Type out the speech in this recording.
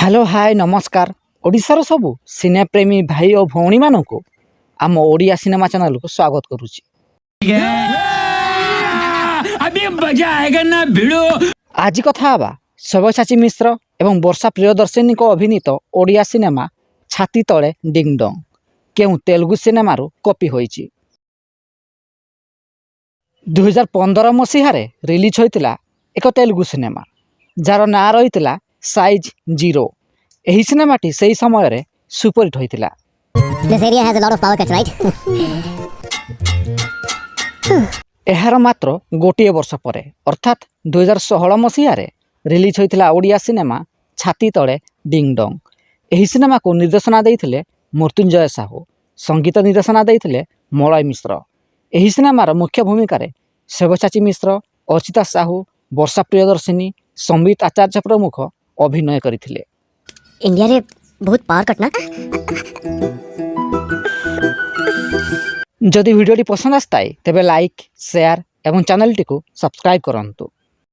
Hello hi नमस्कार ओडिशार सबु सिने प्रेमी भाई और भौणी मानक आम ओडिया सिनेमा चैनल को स्वागत करुच्ची। अभी मजा आएगा ना भिड़ो। आज कथा हवा सब्यसाची मिश्र एवं वर्षा प्रियदर्शिनी को अभिनीत ओडिया सिनेमा छाती तले डिंग डोंग केउ तेलुगु सिनेमा कॉपी होईची। 2015 मसीह रिलीज होइतिला एक तेलुगु सिनेमा जार ना रही साइज जीरो। एही सिनेमाटी सेही समय रे सुपरहिट होइतिला। This area has a lot of power cuts, right? एहार मात्र गोटे वर्ष परे अर्थात 2016 मसीह रिलीज होइतिला ओडिया सिनेमा छाती तले डिंग डोंग। एही सिनेमा को निर्देशना देइथिले मृत्युंजय साहू, संगीत निर्देशना देइथिले मलय मिश्र। एही सिनेमार मुख्य भूमिका रे सब्यसाची मिश्र, अर्चिता साहू, वर्षा प्रियदर्शिनी, संबित आचार्य प्रमुख अभिनय करथिले। इंडिया रे बहुत पावर कट ना। जदि वीडियोटी पसंद आसताए तेबे लाइक, शेयर एवं चैनल टी को सब्सक्राइब करंतु।